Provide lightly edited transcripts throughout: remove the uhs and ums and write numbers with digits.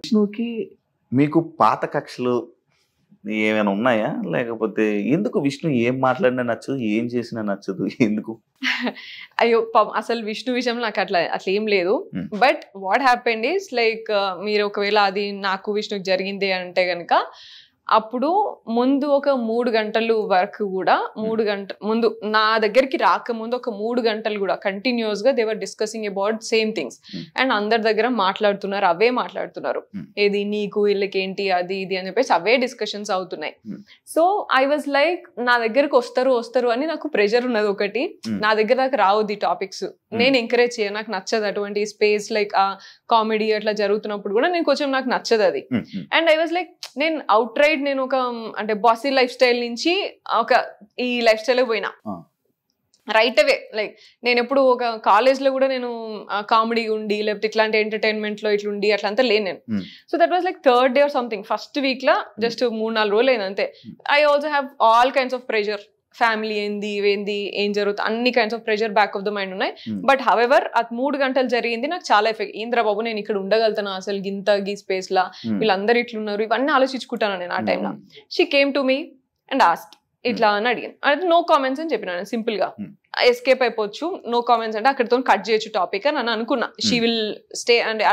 విష్ణుకి మీకు పాత కక్షలు ఏమైనా ఉన్నాయా? లేకపోతే ఎందుకు విష్ణు ఏం మాట్లాడినా నచ్చదు, ఏం చేసినా నచ్చదు ఎందుకు? అయ్యో అసలు విష్ణు విషయంలో నాకు అట్లా ఏం లేదు. But what happened is like మీరు ఒకవేళ అది నాకు విష్ణుకి జరిగింది అంటే గనక అప్పుడు ముందు ఒక 3 గంటలు వరకు కూడా 3 గంటల ముందు నా దగ్గరికి రాకముందు ఒక 3 గంటలు కూడా కంటిన్యూస్ గా they are discussing about same things and అందరి దగ్గర మాట్లాడుతున్నారు, అవే మాట్లాడుతున్నారు. ఏది నీకు వీళ్ళకి ఏంటి అది ఇది అని చెప్పేసి అవే డిస్కషన్స్ అవుతున్నాయి. సో ఐ వాజ్ లైక్ నా దగ్గరకు వస్తారు అని నాకు ప్రెషర్ ఉన్నది ఒకటి. నా దగ్గర దాకా రావద్దు ఈ టాపిక్స్, నేను ఎంకరేజ్ చేయను, నాకు నచ్చదు అటువంటి స్పేస్ లైక్ కామెడీ అట్లా జరుగుతున్నప్పుడు కూడా నేను కొంచెం నాకు నచ్చదు అది. అండ్ ఐ వాజ్ లైక్ నేను అవుట్ రైట్ నేను ఒక అంటే బాసీ లైఫ్ స్టైల్ నుంచి ఒక ఈ లైఫ్ స్టైల్ పోయినా రైట్ అవే. లైక్ నేను ఎప్పుడు ఒక కాలేజ్ లో కూడా నేను కామెడీ ఉండి లేకపోతే ఇట్లాంటి ఎంటర్టైన్మెంట్ లో ఇట్లుండి అట్లా అంతా లేను నేను. So that was like 3rd day or something, first week law just 3-4 రోజులు అయింది అంతే. I also have all kinds of pressure, family ఏంది ఏం జరుగుతుంది అన్ని kinds of pressure back of the mind ఉన్నాయి. బట్ హవెవర్ అది 3 గంటలు జరిగింది నాకు చాలా ఎఫెక్ట్. ఇంద్రబాబు నేను ఇక్కడ ఉండగలుగుతాను అసలు గింత గీ స్పేస్ లా, వీళ్ళందరూ ఇట్లున్నారు, ఇవన్నీ ఆలోచించుకుంటాను నేను ఆ టైంలో. She came to me and asked ఇట్లా అని అడిగాను. అయితే నో కామెంట్స్ అని చెప్పిన సింపుల్ గా. ఎస్కేప్ అయిపోవచ్చు, నో కామెంట్స్ అంటే అక్కడితో కట్ చేయొచ్చు టాపిక్ అని నేను అనుకున్నా. She will stay and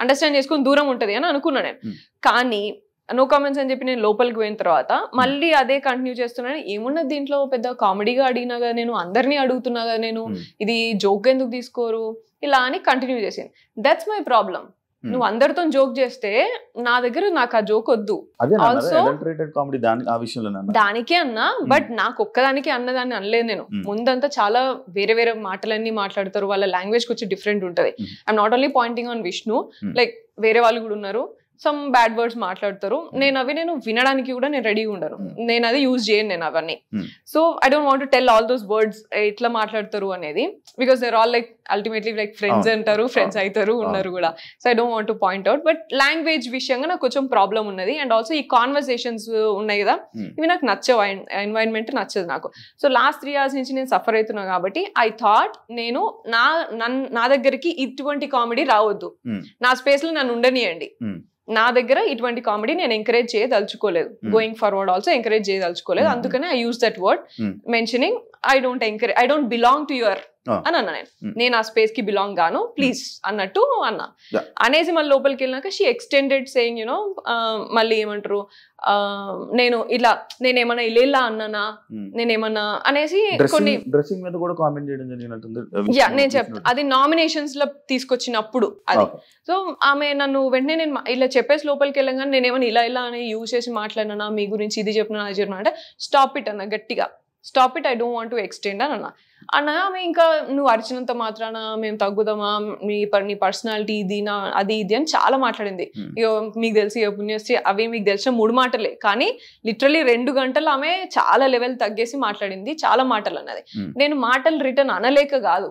understand చేసుకుని దూరం ఉంటది అని అనుకున్నా నేను. కానీ నో కామెంట్స్ అని చెప్పి నేను లోపలికి పోయిన తర్వాత మళ్ళీ అదే కంటిన్యూ చేస్తున్నాను. ఏమున్నది దీంట్లో, పెద్ద కామెడీగా అడిగినా కదా నేను, అందరినీ అడుగుతున్నా కదా నేను, ఇది జోక్ ఎందుకు తీసుకోరు ఇలా అని కంటిన్యూ చేసింది. That's my problem. నువ్వు అందరితో జోక్ చేస్తే నా దగ్గర నాకు ఆ జోక్ వద్దు. ఆల్సో దానికే అన్నా, బట్ నాకు ఒక్కదానికి అన్నదాన్ని అనలేదు నేను. ముందంతా చాలా వేరే వేరే మాటలన్నీ మాట్లాడతారు, వాళ్ళ లాంగ్వేజ్ కొంచెం డిఫరెంట్ ఉంటది. I'm not only pointing on Vishnu, like వేరే వాళ్ళు కూడా ఉన్నారు, సమ్ బ్యాడ్ వర్డ్స్ మాట్లాడతారు. నేను వినడానికి కూడా నేను రెడీగా ఉండను, నేను అది యూజ్ చేయను నేను అవన్నీ. So I don't want to tell all those words ఎట్లా మాట్లాడతారు అనేది, because there all like ultimately like friends అంటారు, ఫ్రెండ్స్ అవుతారు ఉన్నారు కూడా. So I don't want to point out. But language విషయంగా నాకు కొంచెం ప్రాబ్లం ఉన్నది. అండ్ ఆల్సో ఈ కాన్వర్సేషన్స్ ఉన్నాయి కదా, ఇవి నాకు నచ్చవు, ఎన్వైరన్మెంట్ నచ్చదు నాకు. సో లాస్ట్ 3 years నుంచి నేను సఫర్ అవుతున్నా కాబట్టి ఐ థాట్ నేను నా దగ్గరికి ఇటువంటి కామెడీ రావద్దు, నా స్పేస్ లో నన్ను ఉండనియండి, నా దగ్గర ఇటువంటి కామెడీ నేను ఎంకరేజ్ చేయదలుచుకోలేదు, గోయింగ్ ఫార్వర్డ్ ఆల్సో ఎంకరేజ్ చేయదలుచుకోలేదు. అందుకనే I use that word mentioning I don't belong to your అని అన్నా. నేను ఆ స్పేస్ కి బిలాంగ్ గాను, ప్లీజ్ అన్నట్టు అన్నా. అనేసి మళ్ళీ లోపలికి వెళ్ళినాక షీ ఎక్స్టెండెడ్ సేయింగ్ యూనో మళ్ళీ ఏమంటారు, నేనేమన్నా ఇలా అన్నానా, నేనేమన్నా అనేసి కొన్ని డ్రెస్సింగ్ మీద కూడా కామెంట్ చేయడం జరిగినట్టుంది. నేను చెప్తా, అది నామినేషన్స్ లో తీసుకొచ్చినప్పుడు అది. సో ఆమె నన్ను వెంటనే నేను ఇలా చెప్పేసి లోపలికి వెళ్ళగానే నేనేమన్నా ఇలా అని యూజ్ చేసి మాట్లాడినా, మీ గురించి ఇది చెప్పినా అది చెప్పినా అంటే స్టాప్ ఇట్ అన్న గట్టిగా, stop it, I don't want to extend అని అన్నా. ఆమె ఇంకా నువ్వు అరిచినంత మాత్రాన మేము తగ్గుదామా, నీ పర్సనాలిటీ ఇది నా అది ఇది అని చాలా మాట్లాడింది. ఇగో మీకు తెలిసి పుణ్యశ్రీ అవి మీకు తెలిసిన 3 మాటలే, కానీ లిటరలీ 2 గంటలు ఆమె చాలా లెవెల్ తగ్గేసి మాట్లాడింది, చాలా మాటలు అన్నది. నేను మాటలు రిటర్న్ అనలేక కాదు,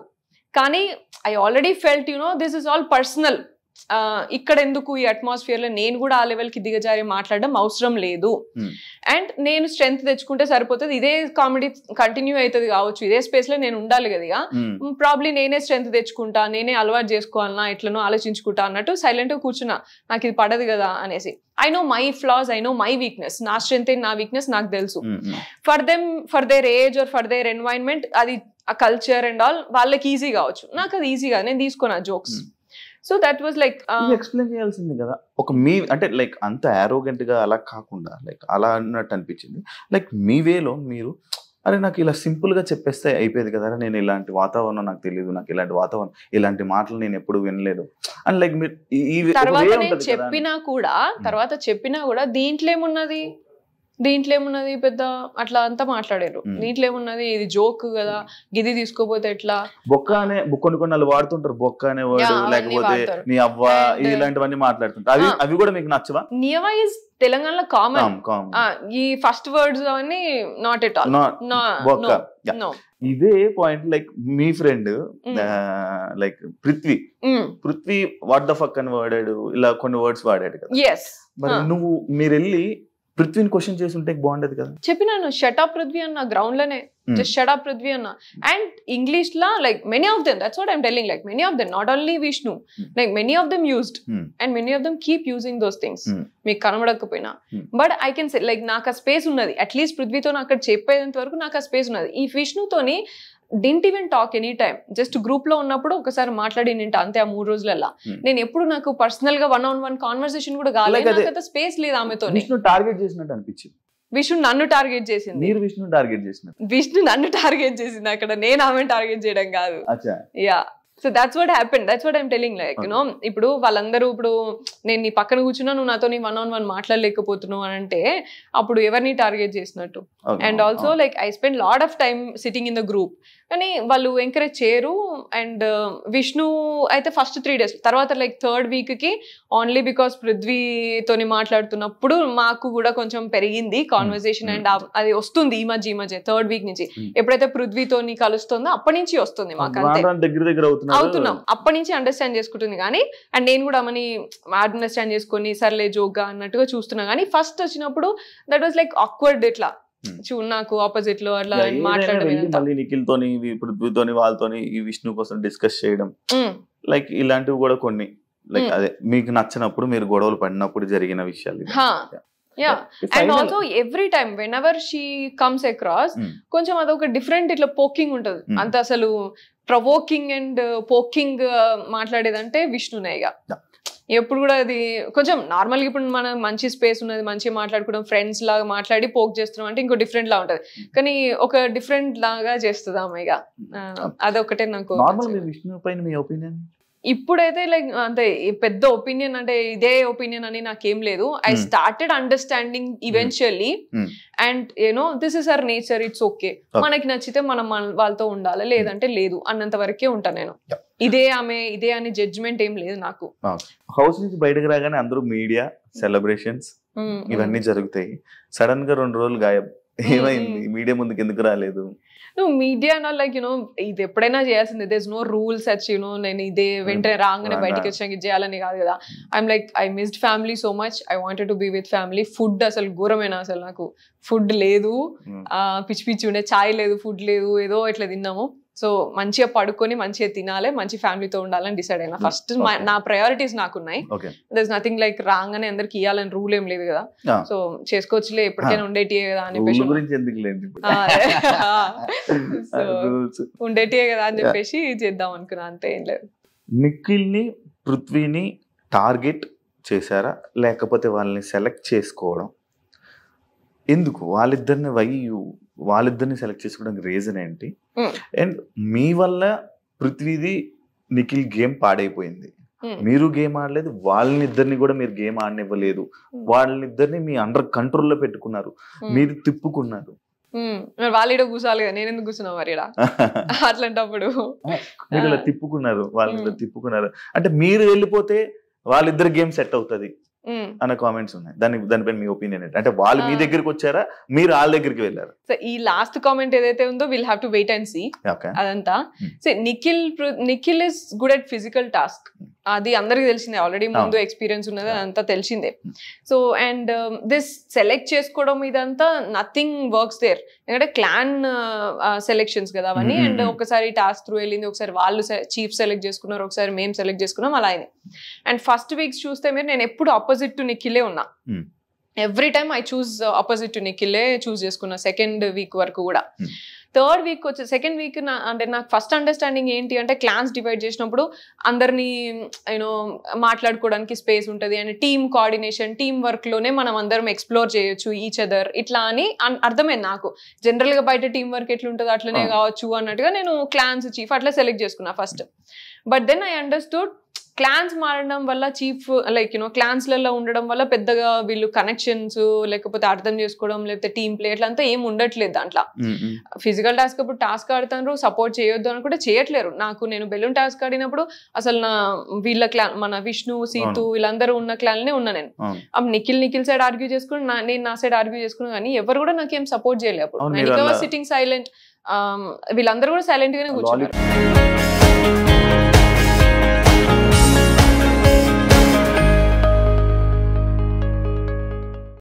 కానీ I already felt this is all personal. ఇక్కడ ఎందుకు ఈ అట్మాస్ఫియర్ లో నేను కూడా ఆ లెవెల్ కి దిగజారి మాట్లాడడం అవసరం లేదు. అండ్ నేను స్ట్రెంగ్త్ తెచ్చుకుంటే సరిపోతుంది, ఇదే కామెడీ కంటిన్యూ అవుతుంది కావచ్చు, ఇదే స్పేస్ లో నేను ఉండాలి కదా, ప్రాబ్లీ నేనే స్ట్రెంగ్త్ తెచ్చుకుంటా, నేనే అలవాటు చేసుకోవాలన్నా, ఎట్లనో ఆలోచించుకుంటా అన్నట్టు సైలెంట్ గా కూర్చున్నా, నాకు ఇది పడదు కదా అనేసి. I know my floss, I know my weakness, నా స్ట్రెంగ్త్ నా వీక్నెస్ నాకు తెలుసు. For their age or for their environment, అది ఆ కల్చర్ అండ్ ఆల్ వాళ్ళకి ఈజీ కావచ్చు, నాకు అది ఈజీగా నేను తీసుకున్నా jokes. So that was like explain చేయాల్సింది కదా, ఒక మీ అంటే లైక్ అంత ఆరోగెంట్ గా అలా కాకుండా లైక్ అలా అన్నట్టు అనిపించింది. లైక్ మీ వేలో మీరు అరే నాకు ఇలా సింపుల్ గా చెప్పేస్తే అయిపోయేది కదా, నేను ఇలాంటి వాతావరణం నాకు తెలియదు, నాకు ఇలాంటి వాతావరణం ఇలాంటి మాటలు నేను ఎప్పుడు వినలేదు అని లైక్ మీరు తర్వాత చెప్పినా కూడా దీంట్లో ఏమున్నది పెద్ద అట్లా అంతా మాట్లాడారు. దీంట్లో ఏమున్నది, ఇది జోక్ కదా, గిది తీసుకోపోతే ఎట్లా, బొక్క అనే కొన్ని వాళ్ళు వాడుతుంటారు, బొక్క అనే వర్డ్, లేకపోతే నీ అవ్వ, ఇలాంటివన్నీ మాట్లాడుతుంటారు. అవి కూడా మీకు నచ్చవా? నియవా ఇస్ తెలంగాణలో కామన్, ఈ ఫస్ట్ వర్డ్స్ అవన్నీ నాట్ ఎట్ ఆల్ బొక్క. ఇదే point like me friend like Prithvi what the fuck అని వాడాడు, ఇలా కొన్ని వర్డ్స్ వాడాడు కదా. మరి మీరు వెళ్ళి పృథ్వీని క్వశ్చన్ చేసి ఉంటే బాగుండేది కదా. చెప్పినాను షట్ అప్ పృథ్వీ అన్న గ్రౌండ్ లోనే, జస్ట్ షట్ అప్ పృథ్వీ అన్న. అండ్ ఇంగ్లీష్ లా like many of them, that's what I'm telling, like many of them, not only Vishnu, like many of them used and many of them keep using those things. మీకు కనబడకపోయినా but I can say like నాకు ఆ space ఉన్నది, at least పృథ్వీతో అక్కడ చెప్పేంత వరకు నాకు ఆ స్పేస్ ఉన్నది. ఈ విష్ణుతోని didn't even talk any time, just group లో ఉన్నప్పుడు ఒకసారి మాట్లాడి నింట అంతే. ఆ 3 రోజులలో నేను ఎప్పుడు నాకు పర్సనల్ గా 1-on-1 కాన్వర్సేషన్ కూడా కాలేదు, స్పేస్ లేదు ఆమెతో. టార్గెట్ చేసినట్టు అనిపించింది. విష్ణు నన్ను టార్గెట్ చేసింది, విష్ణు టార్గెట్ చేసిన, విష్ణు నన్ను టార్గెట్ చేసింది అక్కడ, నేను ఆమె టార్గెట్ చేయడం కాదు. Yeah, so that's what happened, that's what I'm telling. Like you know ఇప్పుడు వాళ్ళందరూ ఇప్పుడు నేను నీ పక్కన కూర్చున్నా, నువ్వు నాతో 1-on-1 మాట్లాడలేకపోతున్నావు అని అంటే అప్పుడు ఎవరిని టార్గెట్ చేసినట్టు. And also like I spend lot of time sitting in the group, కానీ వాళ్ళు ఎంకరేజ్ చేయరు. అండ్ విష్ణు అయితే ఫస్ట్ 3 days, తర్వాత లైక్ 3rd week కి ఓన్లీ బికాస్ పృథ్వీతోని మాట్లాడుతున్నప్పుడు మాకు కూడా కొంచెం పెరిగింది కాన్వర్సేషన్. అండ్ అది వస్తుంది ఈ మధ్య 3rd week నుంచి, ఎప్పుడైతే పృథ్వీతోని కలుస్తుందో అప్పటి నుంచి వస్తుంది మాకు, అవుతున్నాం అప్పటి నుంచి అండర్స్టాండ్ చేసుకుంటుంది. కానీ అండ్ నేను కూడా మని అండర్స్టాండ్ చేసుకొని సర్లే జోక్గా అన్నట్టుగా చూస్తున్నా. కానీ ఫస్ట్ వచ్చినప్పుడు దట్ వాజ్ లైక్ ఆక్వర్డ్, ఇట్లా నాకు ఆపోజిట్ లో అట్లా మాట్లాడడం, నిఖిల్ తోని పృథ్వీతోని వాళ్ళతోని ఈ విష్ణు కోసం డిస్కస్ చేయడం, లైక్ ఇలాంటివి కూడా కొన్ని లైక్ అదే మీకు నచ్చినప్పుడు మీరు గొడవలు పడినప్పుడు జరిగిన విషయాలు. Yeah, and also every time when ever she comes across కొంచెం అదొక డిఫరెంట్ ఇట్లా పోకింగ్ ఉంటది. అంత అసలు ప్రవోకింగ్ అండ్ పోకింగ్ మాట్లాడేదంటే విష్ణునే. ఇక ఎప్పుడు కూడా అది కొంచెం నార్మల్గా ఇప్పుడు మనం మంచి స్పేస్ ఉన్నది, మంచిగా మాట్లాడుకోవడం, ఫ్రెండ్స్ లాగా మాట్లాడి పోక్ చేస్తున్నాం అంటే ఇంకో డిఫరెంట్ లా ఉంటది. కానీ ఒక డిఫరెంట్ లాగా చేస్తుంది ఆమె. ఇక అదొకటే నాకు. విష్ణు పైన మీ ఒపీనియన్? ఇప్పుడైతే లైక్ అంతే పెద్ద ఒపీనియన్ అంటే ఇదే ఒపీనియన్ అని నాకేం లేదు. I started understanding eventually and you know this is our nature, it's okay. మనకి నచ్చితే మనం వాళ్ళతో ఉండాలి, లేదంటే లేదు అన్నంత వరకే ఉంటా నేను. ఇదే ఆమె ఇదే అని జడ్జ్మెంట్ ఏం లేదు నాకు. హౌస్ నుంచి బయటకు రాగానే అందరూ మీడియా సెలబ్రేషన్స్ ఇవన్నీ జరుగుతాయి. సడన్ గా 2 రోజులు గాయబ్, ఏమైంది? మీడియా ముందుకు ఎందుకు రాలేదు? నువ్వు మీడియా లైక్ యూనో ఇది ఎప్పుడైనా చేయాల్సింది, there is no rules such you know నేను ఇదే వెంటనే రాగానే బయటకి వచ్చాక ఇది చేయాలని కాదు కదా. I'm like I missed family so much, I wanted to be with family. Food అసలు ఘోరమైన, అసలు నాకు ఫుడ్ లేదు, పిచ్చి పిచ్చి ఉండే, ఛాయ్ లేదు, ఫుడ్ లేదు, ఏదో ఇట్లా తిన్నాము. సో మంచిగా పడుకొని మంచిగా తినాలి, మంచి ఫ్యామిలీతో ఉండాలని డిసైడ్ అయినా. ఫస్ట్ నా ప్రయారిటీస్ నాకున్నాయి. దర్ ఇస్ నథింగ్ లైక్ రాగానే అందరికి ఇవ్వాలని రూల్ ఏం లేదు కదా. సో చేసుకోవచ్చులే, ఎప్పటికైనా ఉండేటియే కదా అని చెప్పేసి ఉండేటియే కదా అని చెప్పేసి చేద్దాం అనుకున్నా, అంతే. ఏం లేదు. నిఖిల్ ని పృథ్వీని టార్గెట్ చేశారా, లేకపోతే వాళ్ళని సెలెక్ట్ చేసుకోవడం ఎందుకు? వాళ్ళిద్దరిని సెలెక్ట్ చేసుకోవడానికి రీజన్ ఏంటి? అండ్ మీ వల్ల పృథ్వీది నిఖిల్ గేమ్ పాడైపోయింది, మీరు గేమ్ ఆడలేదు, వాళ్ళనిద్దరిని కూడా మీరు గేమ్ ఆడనివ్వలేదు, వాళ్ళనిద్దరిని మీ అండర్ కంట్రోల్లో పెట్టుకున్నారు, మీరు తిప్పుకున్నారు. వాళ్ళ కూర్చోవాలి కదా, నేను ఎందుకు కూర్చున్నా మరి అట్లాంటప్పుడు? మీరు ఇలా తిప్పుకున్నారు, వాళ్ళని తిప్పుకున్నారు అంటే మీరు వెళ్ళిపోతే వాళ్ళిద్దరు గేమ్ సెట్ అవుతుంది అన్న కామెంట్స్ ఉన్నాయి. దానిపైన మీ ఒపీనియన్ ఏంటి? అంటే వాళ్ళు మీ దగ్గరికి వచ్చారా, మీరు వాళ్ళ దగ్గరికి వెళ్ళారు? సో ఈ లాస్ట్ కామెంట్ ఏదైతే ఉందో will have to wait and see అదంతా. So Nikhil is good at physical task, అది అందరికి తెలిసిందే, ఆల్రెడీ ముందు ఎక్స్పీరియన్స్ ఉన్నది, అదంతా తెలిసిందే. సో అండ్ దిస్ సెలెక్ట్ చేసుకోవడం ఇదంతా నథింగ్ వర్క్స్ దేర్, ఎందుకంటే క్లాన్ సెలెక్షన్స్ కదా అవన్నీ. అండ్ ఒకసారి టాస్క్ త్రూ వెళ్ళింది, ఒకసారి వాళ్ళు చీఫ్ సెలెక్ట్ చేసుకున్నారు, ఒకసారి మేము సెలెక్ట్ చేసుకున్నాం, అలా అయింది. అండ్ ఫస్ట్ వీక్స్ చూస్తే మీరు నేను ఎప్పుడు ఆపోజిట్ టు నిఖిలే ఉన్నా. Every time I choose opposite to నిఖిలే చూస్ చేసుకున్నా 2nd week వరకు కూడా. 3rd week వచ్చి 2nd week అంటే నాకు ఫస్ట్ అండర్స్టాండింగ్ ఏంటి అంటే, క్లాన్స్ డివైడ్ చేసినప్పుడు అందరినీ యూనో మాట్లాడుకోవడానికి స్పేస్ ఉంటుంది and team coordination, team work లోనే మనం అందరం ఎక్స్ప్లోర్ చేయొచ్చు ఈచ్ అదర్, ఇట్లా అని అర్థమైంది నాకు. జనరల్ గా బయట టీమ్ వర్క్ ఎట్లుంటుందో అట్లనే కావచ్చు అన్నట్టుగా నేను క్లాన్స్ చీఫ్ అట్లా సెలెక్ట్ చేసుకున్నా first. But then I understood clans మారడం వల్ల, చీఫ్ లైక్ యూనో క్లాన్స్లలో ఉండడం వల్ల పెద్దగా వీళ్ళు కనెక్షన్స్ లేకపోతే అర్థం చేసుకోవడం లేకపోతే టీమ్ ప్లే అట్లంతా ఏం ఉండట్లేదు దాంట్లో. ఫిజికల్ టాస్క్ అప్పుడు టాస్క్ ఆడుతారు, సపోర్ట్ చేయొద్దు అని కూడా చేయట్లేరు. నేను బెలూన్ టాస్క్ ఆడినప్పుడు అసలు వీళ్ళ క్లాన్, మన విష్ణు, సీతు వీళ్ళందరూ ఉన్న క్లాన్నే ఉన్నా నేను. అప్పుడు నిఖిల్ సైడ్ ఆర్గ్యూ చేసుకుని, నేను నా సైడ్ ఆర్గ్యూ చేసుకున్నా, కానీ ఎవరు కూడా నాకేం సపోర్ట్ చేయలేదు. అప్పుడు నేను సిట్టింగ్ సైలెంట్, వీళ్ళందరూ కూడా సైలెంట్ గానే కూర్చున్నారు.